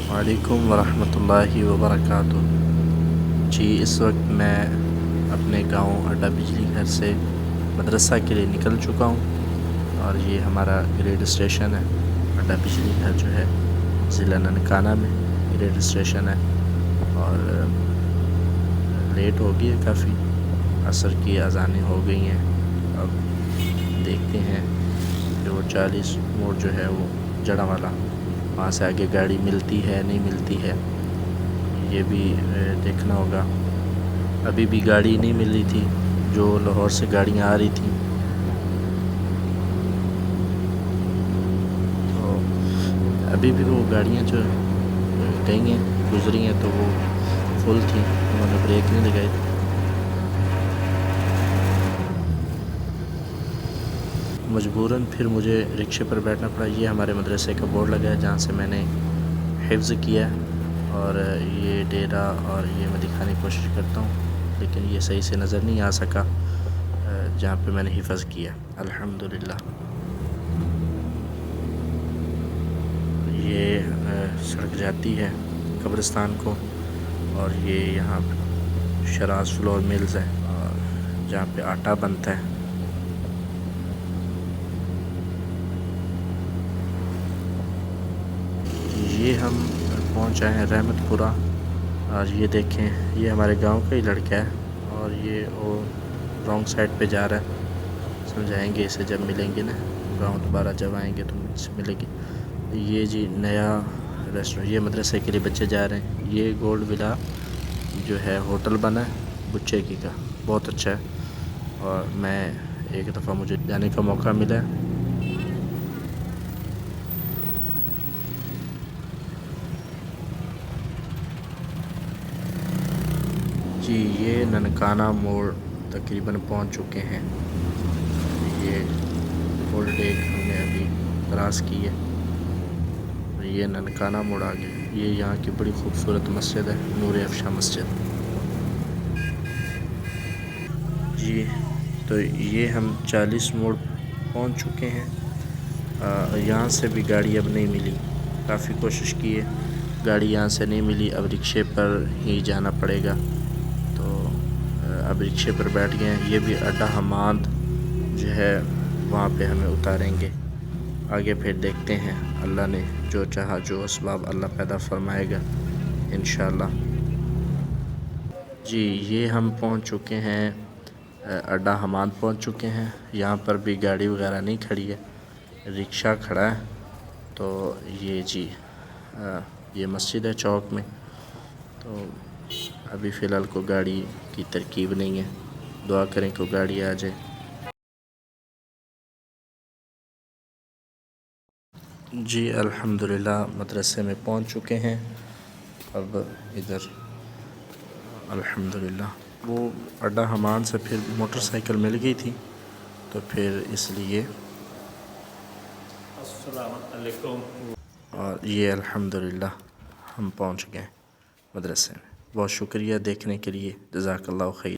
وعلیکم ورحمۃ اللہ وبرکاتہ۔ جی اس وقت میں اپنے گاؤں اڈا بجلی گھر سے مدرسہ کے لیے نکل چکا ہوں، اور یہ ہمارا گریڈ اسٹیشن ہے۔ اڈا بجلی گھر جو ہے ضلع ننکانہ میں گریڈ اسٹیشن ہے، اور لیٹ ہو گئی ہے کافی، عصر کی اذانیں ہو گئی ہیں۔ اب دیکھتے ہیں کہ وہ 40 موڑ جو ہے وہ جڑا والا، وہاں سے آگے گاڑی ملتی ہے نہیں ملتی ہے، یہ بھی دیکھنا ہوگا۔ ابھی بھی گاڑی نہیں مل رہی تھی، جو لاہور سے گاڑیاں آ رہی تھیں، تو ابھی بھی وہ گاڑیاں جو گئی ہیں گزری ہیں تو وہ فل تھیں، انہوں نے بریک نہیں لگائی تھی۔ مجبوراً پھر مجھے رکشے پر بیٹھنا پڑا۔ یہ ہمارے مدرسے کا بورڈ لگا ہے جہاں سے میں نے حفظ کیا، اور یہ ڈیرا اور یہ میں دکھانے کی کوشش کرتا ہوں، لیکن یہ صحیح سے نظر نہیں آ سکا جہاں پہ میں نے حفظ کیا، الحمدللہ۔ یہ سڑک جاتی ہے قبرستان کو، اور یہ یہاں شراز فلور ملز ہے، اور جہاں پہ آٹا بنتا ہے۔ یہ ہم پہنچ آئے ہیں رحمت پورہ، اور یہ دیکھیں یہ ہمارے گاؤں کا ہی لڑکا ہے، اور یہ وہ رانگ سائڈ پہ جا رہا ہے۔ سمجھائیں گے اسے جب ملیں گے نا، گاؤں دوبارہ جب آئیں گے تو مجھ سے ملے گی۔ یہ جی نیا ریسٹورنٹ، یہ مدرسے کے لیے بچے جا رہے ہیں۔ یہ گولڈ ولا جو ہے ہوٹل بنا ہے بچے کی کا، بہت اچھا ہے، اور میں ایک دفعہ مجھے جانے کا موقع ملا ہے۔ جی یہ ننکانہ موڑ تقریباً پہنچ چکے ہیں۔ یہ اولڈ ایک ہم نے ابھی کراس کی ہے، اور یہ ننکانہ موڑ آ گیا۔ یہ یہاں کی بڑی خوبصورت مسجد ہے، نور افشاں مسجد۔ جی تو یہ ہم 40 موڑ پہنچ چکے ہیں۔ یہاں سے بھی گاڑی اب نہیں ملی، کافی کوشش کی ہے، گاڑی یہاں سے نہیں ملی، اب رکشے پر ہی جانا پڑے گا۔ تو اب رکشے پر بیٹھ گئے ہیں۔ یہ بھی اڈا حماد جو ہے وہاں پہ ہمیں اتاریں گے، آگے پھر دیکھتے ہیں، اللہ نے جو چاہا، جو اسباب اللہ پیدا فرمائے گا انشاءاللہ۔ جی یہ ہم پہنچ چکے ہیں، اڈا حماد پہنچ چکے ہیں۔ یہاں پر بھی گاڑی وغیرہ نہیں کھڑی ہے، رکشہ کھڑا ہے۔ تو یہ جی یہ مسجد ہے چوک میں، تو ابھی فی الحال کوئی گاڑی کی ترکیب نہیں ہے، دعا کریں کہ گاڑی آ جائے۔ جی الحمدللہ مدرسے میں پہنچ چکے ہیں۔ اب ادھر الحمدللہ وہ اڈا حماد سے پھر موٹر سائیکل مل گئی تھی، تو پھر اس لیے السلام علیکم، اور یہ الحمدللہ ہم پہنچ گئے مدرسے میں۔ بہت شکریہ دیکھنے کے لیے، جزاک اللہ خیر۔